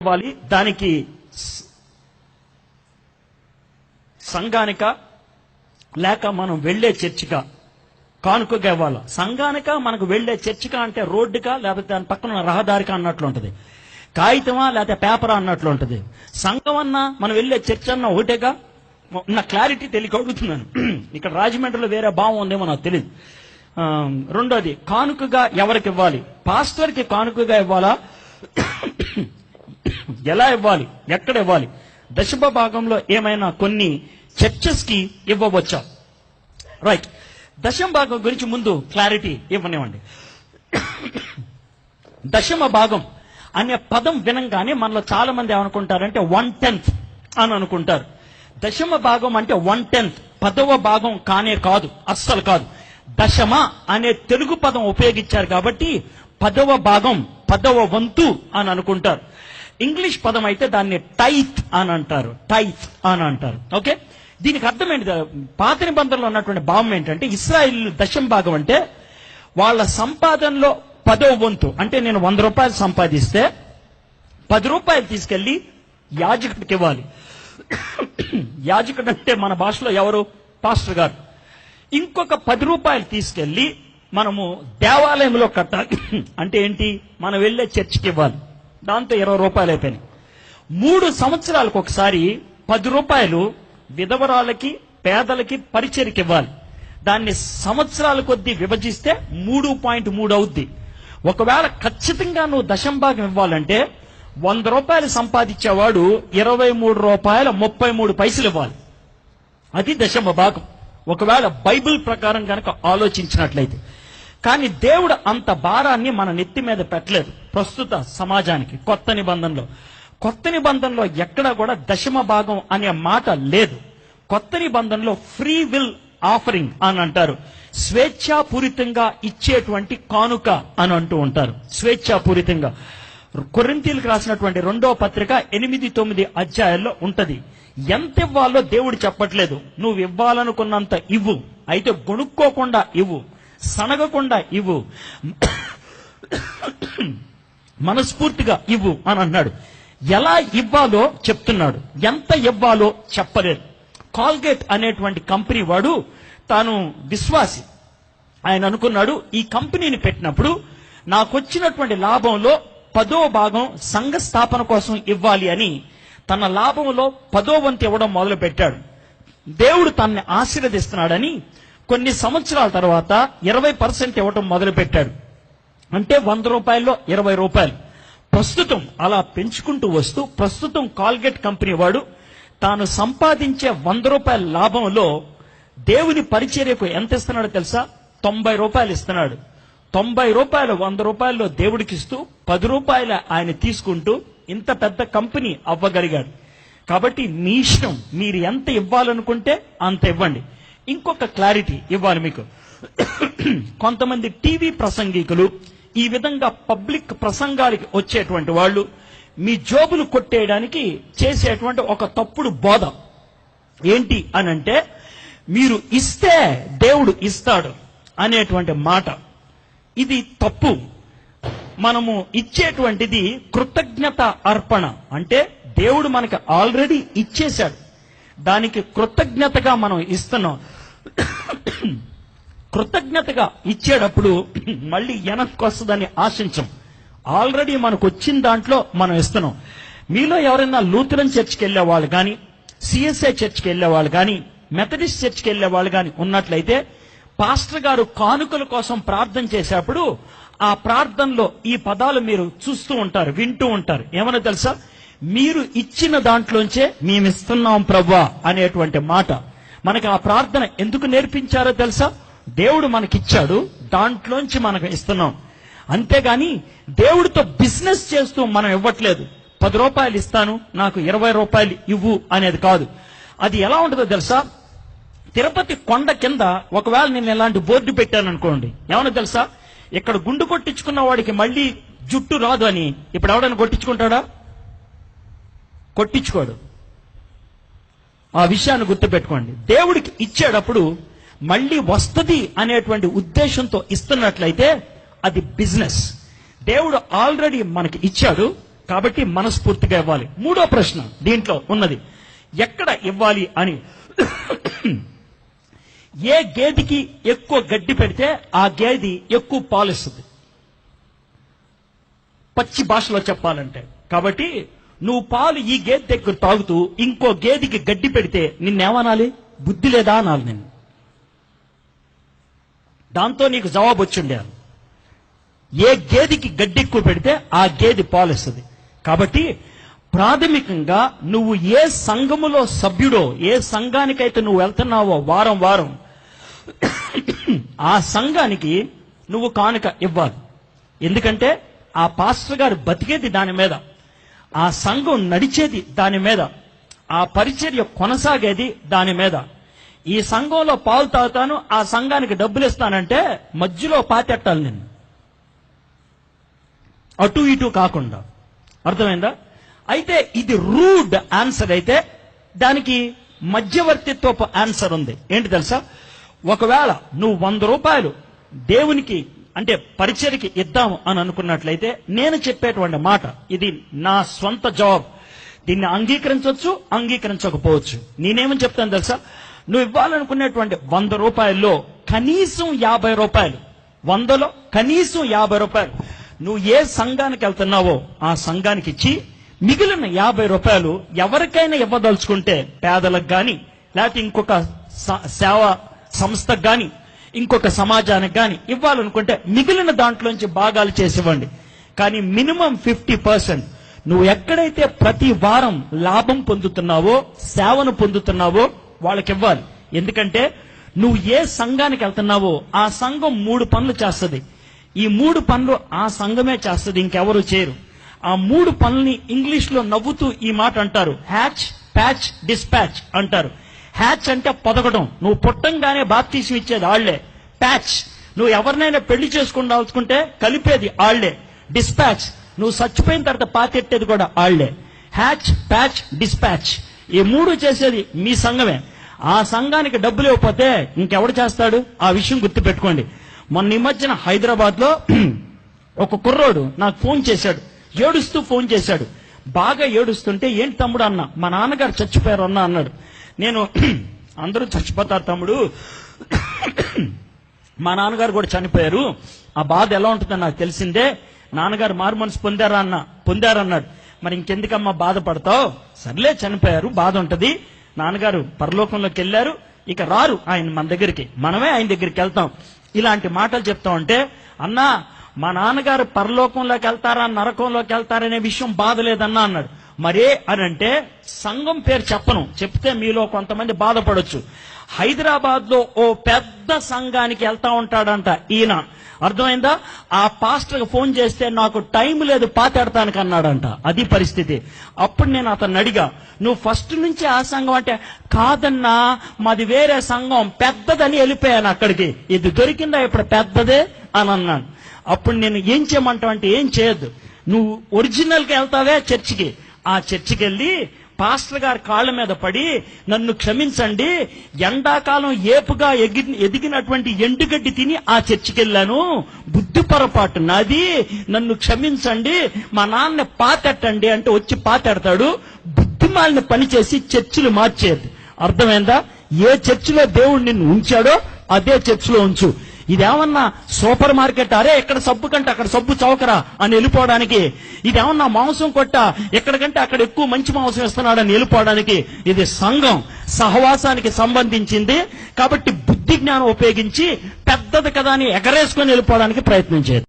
ఇవ్వాలి. దానికి సంఘానిక లేక మనం వెళ్లే చర్చికా కానుకగా ఇవ్వాలి. సంఘానిక మనకు వెళ్లే చర్చికా అంటే రోడ్డుకా లేకపోతే దాని పక్కన రహదారికా అన్నట్లు ఉంటుంది. కాగితమా లేకపోతే పేపరా అన్నట్లు ఉంటుంది. సంఘం అన్నా మనం వెళ్లే చర్చ్ అన్నా ఒకటేగా. నా క్లారిటీ తెలియక అడుగుతున్నాను. ఇక్కడ రాజమండ్రిలో వేరే భావం ఉందేమో నాకు తెలియదు. రెండోది, కానుకగా ఎవరికి ఇవ్వాలి? పాస్టర్కి కానుకగా ఇవ్వాలా? ఎలా ఇవ్వాలి? ఎక్కడ ఇవ్వాలి? దశమ భాగంలో ఏమైనా కొన్ని చర్చెస్ కి ఇవ్వవచ్చా? రైట్. దశమ భాగం గురించి ముందు క్లారిటీ ఇవ్వనివ్వండి. దశమ భాగం అనే పదం వినంగానే మనలో చాలా మంది ఏమనుకుంటారంటే 1/10 అని అనుకుంటారు. దశమ భాగం అంటే 1/10, 10వ భాగం కానే కాదు, అస్సలు కాదు. దశమ అనే తెలుగు పదం ఉపయోగించారు కాబట్టి 10వ భాగం, 10వ వంతు అని అనుకుంటారు. ఇంగ్లీష్ పదం అయితే దాన్ని టైత్ అని అంటారు. టైత్ అని అంటారు. ఓకే, దీనికి అర్థం ఏంటి? పాత నిబంధనలో ఉన్నటువంటి భావం ఏంటంటే, ఇశ్రాయేలు దశమ భాగం అంటే వాళ్ళ సంపాదనలో 10వ వంతు. అంటే నేను 100 రూపాయలు సంపాదిస్తే 10 రూపాయలు తీసుకెళ్లి యాజకుడికి ఇవ్వాలి. యాజకుడు అంటే మన భాషలో ఎవరు? పాస్టర్ గారు. ఇంకొక 10 రూపాయలు తీసుకెళ్లి మనము దేవాలయంలో కట్టాలి. అంటే ఏంటి? మనం వెళ్లే చర్చికి ఇవ్వాలి. దాంతో 20 రూపాయలు అయిపోయినాయి. 3 సంవత్సరాలకు ఒకసారి 10 రూపాయలు విధవరాలకి, పేదలకి పరిచర్కి ఇవ్వాలి. దాన్ని సంవత్సరాల కొద్దీ విభజిస్తే 3.3 అవుద్ది. ఒకవేళ ఖచ్చితంగా నువ్వు దశమ భాగం ఇవ్వాలంటే 100 రూపాయలు సంపాదించేవాడు 23 రూపాయల 33 పైసలు ఇవ్వాలి. అది దశమ భాగం, ఒకవేళ బైబిల్ ప్రకారం కనుక ఆలోచించినట్లయితే. కానీ దేవుడు అంత భారాన్ని మన నెత్తి మీద పెట్టలేదు ప్రస్తుత సమాజానికి. కొత్త నిబంధనలో ఎక్కడా కూడా దశమ భాగం అనే మాట లేదు. కొత్త నిబంధనలో ఫ్రీ విల్ ఆఫరింగ్ అని అంటారు. స్వేచ్ఛాపూరితంగా ఇచ్చేటువంటి కానుక అని అంటూ ఉంటారు. స్వేచ్ఛాపూరితంగా కొరింథీయులకు రాసినటువంటి 2వ పత్రిక 8-9 అధ్యాయాల్లో ఉంటది. ఎంత ఇవ్వాలో దేవుడు చెప్పట్లేదు. నువ్వు ఇవ్వాలనుకున్నంత ఇవ్వు, అయితే గొనుక్కోకుండా ఇవ్వు, సనగకుండా ఇవ్వు, మనస్ఫూర్తిగా ఇవ్వు అని అన్నాడు. ఎలా ఇవ్వాలో చెప్తున్నాడు, ఎంత ఇవ్వాలో చెప్పలేదు. కాల్గేట్ అనేటువంటి కంపెనీ వాడు తాను విశ్వాసి. ఆయన అనుకున్నాడు, ఈ కంపెనీని పెట్టినప్పుడు నాకొచ్చినటువంటి లాభంలో 10వ భాగం సంఘ స్థాపన కోసం ఇవ్వాలి అని తన లాభంలో 10వ వంతు ఇవ్వడం మొదలు పెట్టాడు. దేవుడు తనని ఆశీర్వదిస్తున్నాడని కొన్ని సంవత్సరాల తర్వాత 20% ఇవ్వడం మొదలు పెట్టాడు. అంటే 100 రూపాయల్లో 20 రూపాయలు. ప్రస్తుతం అలా పెంచుకుంటూ వస్తూ ప్రస్తుతం కాల్గేట్ కంపెనీ వాడు తాను సంపాదించే 100 రూపాయల లాభంలో దేవుని పరిచర్యకు ఎంత ఇస్తున్నాడో తెలుసా? 90 రూపాయలు ఇస్తున్నాడు. 90 రూపాయలు 100 రూపాయల్లో దేవుడికి ఇస్తూ 10 రూపాయలు ఆయన తీసుకుంటూ ఇంత పెద్ద కంపెనీ అవ్వగలిగాడు. కాబట్టి మీ ఇష్టం, మీరు ఎంత ఇవ్వాలనుకుంటే అంత ఇవ్వండి. ఇంకొక క్లారిటీ ఇవ్వాలి మీకు. కొంతమంది టీవీ ప్రసంగికులు, ఈ విధంగా పబ్లిక్ ప్రసంగాలకి వచ్చేటువంటి వాళ్ళు మీ జోబులు కొట్టేయడానికి చేసేటువంటి ఒక తప్పుడు బోధ ఏంటి అనంటే, మీరు ఇస్తే దేవుడు ఇస్తాడు అనేటువంటి మాట. ఇది తప్పు. మనము ఇచ్చేటువంటిది కృతజ్ఞత అర్పణ. అంటే దేవుడు మనకి ఆల్రెడీ ఇచ్చేశాడు, దానికి కృతజ్ఞతగా మనం ఇస్తున్నాం. కృతజ్ఞతగా ఇచ్చేటప్పుడు మళ్ళీ వెనక్కి వస్తుందని ఆశించం. ఆల్రెడీ మనకు వచ్చిన దాంట్లో మనం ఇస్తున్నాం. మీలో ఎవరైనా లూథరన్ చర్చ్కి వెళ్లే వాళ్ళు కానీ, సిఎస్ఐ చర్చ్కి వెళ్లే వాళ్ళు కానీ, మెథడిస్ట్ చర్చ్కి వెళ్లే వాళ్ళు కానీ ఉన్నట్లయితే, పాస్టర్ గారు కానుకల కోసం ప్రార్థన చేసేప్పుడు ఆ ప్రార్థనలో ఈ పదాలు మీరు చూస్తూ ఉంటారు, వింటూ ఉంటారు. ఏమన్నా తెలుసా? మీరు ఇచ్చిన దాంట్లోంచే మేమిస్తున్నాం ప్రభువా అనేటువంటి మాట. మనకి ఆ ప్రార్థన ఎందుకు నేర్పించారో తెలుసా? దేవుడు మనకిచ్చాడు, దాంట్లోంచి మనకు ఇస్తున్నాం. అంతేగాని దేవుడితో బిజినెస్ చేస్తూ మనం ఇవ్వట్లేదు. 10 రూపాయలు ఇస్తాను, నాకు 20 రూపాయలు ఇవ్వు అనేది కాదు. అది ఎలా ఉంటుందో తెలుసా? తిరుపతి కొండ కింద ఒకవేళ నేను ఇలాంటి బోర్డు పెట్టాను అనుకోండి, ఏమన్నా తెలుసా? ఇక్కడ గుండు కొట్టించుకున్న వాడికి మళ్ళీ జుట్టు రాదు అని ఇప్పుడు ఎవడైనా కొట్టించుకుంటాడా? కొట్టించుకోడు. ఆ విషయాన్ని గుర్తుపెట్టుకోండి. దేవుడికి ఇచ్చేటప్పుడు మళ్ళీ వస్తుంది అనేటువంటి ఉద్దేశంతో ఇస్తున్నట్లయితే అది బిజినెస్. దేవుడు ఆల్రెడీ మనకి ఇచ్చాడు, కాబట్టి మనస్ఫూర్తిగా ఇవ్వాలి. మూడో ప్రశ్న దీంట్లో ఉన్నది, ఎక్కడ ఇవ్వాలి అని. ఏ గేదెకి ఎక్కువ గడ్డి పెడితే ఆ గేదె ఎక్కువ పాలిస్తుంది, పచ్చి భాషలో చెప్పాలంటే. కాబట్టి నువ్వు పాలు ఈ గేదె దగ్గర తాగుతూ ఇంకో గేదెకి గడ్డి పెడితే నిన్నేమనాలి? బుద్ధి లేదా అనాలి నేను. దాంతో నీకు జవాబు వచ్చిండాలి. ఏ గేదెకి గడ్డి ఎక్కువ పెడితే ఆ గేదె పాలిస్తుంది. కాబట్టి ప్రాథమికంగా నువ్వు ఏ సంఘములో సభ్యుడో, ఏ సంఘానికైతే నువ్వు వెళ్తున్నావో వారం వారం, ఆ సంఘానికి నువ్వు కానుక ఇవ్వాలి. ఎందుకంటే ఆ పాస్టర్ గారు బతికేది దాని మీద, ఆ సంఘం నడిచేది దాని మీద, ఆ పరిచర్య కొనసాగేది దాని మీద. ఈ సంఘంలో పాలు తాగుతాను, ఆ సంఘానికి డబ్బులు ఇస్తానంటే మధ్యలో పాతెట్టాలి నిన్ను, అటు ఇటు కాకుండా. అర్థమైందా? అయితే ఇది రూడ్ ఆన్సర్ అయితే దానికి మధ్యవర్తిత్వపు ఆన్సర్ ఉంది. ఏంటి తెలుసా? ఒకవేళ నువ్వు 100 రూపాయలు దేవునికి అంటే పరిచర్యకి ఇద్దాము అని అనుకున్నట్లయితే నేను చెప్పేటువంటి మాట ఇది నా స్వంత జవాబు. దీన్ని అంగీకరించవచ్చు, అంగీకరించకపోవచ్చు. నేనేమని చెప్తాను తెలుసా? నువ్వు ఇవ్వాలనుకునేటువంటి 100 రూపాయల్లో కనీసం 50 రూపాయలు, 100లో కనీసం 50 రూపాయలు నువ్వు ఏ సంఘానికి వెళ్తున్నావో ఆ సంఘానికి ఇచ్చి, మిగిలిన 50 రూపాయలు ఎవరికైనా ఇవ్వదలుచుకుంటే పేదలకు గాని, లేకపోతే ఇంకొక సేవా సంస్థకు గాని, ఇంకొక సమాజానికి గాని ఇవ్వాలనుకుంటే మిగిలిన దాంట్లోంచి భాగాలు చేసి ఇవ్వండి. కానీ మినిమం 50% నువ్వు ఎక్కడైతే ప్రతి వారం లాభం పొందుతున్నావో, సేవను పొందుతున్నావో వాళ్ళకి ఇవ్వాలి. ఎందుకంటే నువ్వు ఏ సంఘానికి వెళ్తున్నావో ఆ సంఘం 3 పనులు చేస్తుంది. ఈ 3 పనులు ఆ సంఘమే చేస్తుంది, ఇంకెవరు చేయరు. ఆ 3 పనుల్ని ఇంగ్లీష్ లో నవ్వుతూ ఈ మాట అంటారు, హ్యాచ్, ప్యాచ్, డిస్పాచ్ అంటారు. హ్యాచ్ అంటే పొదగడం, నువ్వు పుట్టంగానే బాప్తీసం ఇచ్చేది ఆళ్లే. ప్యాచ్, నువ్వు ఎవరినైనా పెళ్లి చేసుకుని రాల్చుకుంటే కలిపేది ఆళ్లే. డిస్పాచ్, నువ్వు చచ్చిపోయిన తర్వాత పాతెట్టేది కూడా ఆళ్లే. హ్యాచ్, ప్యాచ్, డిస్పాచ్, ఈ 3 చేసేది మీ సంఘమే. ఆ సంఘానికి డబ్బులు ఇవ్వకపోతే ఇంకెవడు చేస్తాడు? ఆ విషయం గుర్తుపెట్టుకోండి. మొన్న ఈ మధ్యన హైదరాబాద్ లో ఒక కుర్రోడు నాకు ఫోన్ చేశాడు, ఏడుస్తూ ఫోన్ చేశాడు. బాగా ఏడుస్తుంటే, ఏంటి తమ్ముడు అన్న, మా నాన్నగారు చచ్చిపోయారు అన్న అన్నాడు. నేను, అందరూ చచ్చిపోతారు తమ్ముడు, మా నాన్నగారు కూడా చనిపోయారు, ఆ బాధ ఎలా ఉంటుందని నాకు తెలిసిందే. నాన్నగారు మారు మనసు పొందారన్నాడు. మరి ఇంకెందుకమ్మా బాధపడతావు? సర్లే, చనిపోయారు, బాధ ఉంటది. నాన్నగారు పరలోకంలోకి వెళ్ళారు, ఇక రారు ఆయన మన దగ్గరికి, మనమే ఆయన దగ్గరికి వెళ్తాం. ఇలాంటి మాటలు చెప్తా ఉంటే, అన్నా మా నాన్నగారు పరలోకంలోకి వెళ్తారా నరకంలోకి వెళ్తారనే విషయం బాధ లేదన్నా అన్నాడు. మరే అని అంటే, సంఘం పేరు చెప్పను, చెప్తే మీలో కొంతమంది బాధపడొచ్చు. హైదరాబాద్ లో ఓ పెద్ద సంఘానికి వెళ్తా ఉంటాడంట ఈయన. అర్థమైందా? ఆ పాస్టర్ ఫోన్ చేస్తే నాకు టైం లేదు పాతెడతానికి అన్నాడంట. అది పరిస్థితి. అప్పుడు నేను అతన్ని అడిగా, నువ్వు ఫస్ట్ నుంచి ఆ సంఘం అంటే, కాదన్నా మాది వేరే సంఘం పెద్దదని వెళ్ళిపోయాను అక్కడికి, ఇది దొరికిందా ఇప్పుడు పెద్దదే అని అన్నాను. అప్పుడు నేను ఏం చేయమంటావు అంటే, ఏం చేయొద్దు, నువ్వు ఒరిజినల్ గా వెళ్తావే చర్చికి, ఆ చర్చికి వెళ్ళి పాస్టర్ గారి కాళ్ళ మీద పడి, నన్ను క్షమించండి, ఎండాకాలం ఏపుగా ఎదిగినటువంటి ఎండుగడ్డి తిని ఆ చర్చికి వెళ్ళాను, బుద్ధి పొరపాటు నాది, నన్ను క్షమించండి, మా నాన్న పాతెట్టండి అంటే వచ్చి పాతెడతాడు. బుద్ధిమాలిన పని చేసి చర్చిలు మార్చేది. అర్థమైందా? ఏ చర్చిలో దేవుడు నిన్ను ఉంచాడో అదే చర్చిలో ఉంచు. ఇదేమన్నా సూపర్ మార్కెట్, అరే ఇక్కడ సబ్బు కంటే అక్కడ సబ్బు చౌకరా అని వెళ్ళిపోవడానికి, ఇదేమన్నా మాంసం కొట్ట, ఎక్కడికంటే అక్కడ ఎక్కువ మంచి మాంసం ఇస్తున్నాడని వెళ్ళిపోవడానికి. ఇది సంఘం, సహవాసానికి సంబంధించింది. కాబట్టి బుద్ధి జ్ఞానం ఉపయోగించి పెద్దది కదా అని ఎగరేసుకొని వెళ్ళిపోవడానికి ప్రయత్నం చేయదు.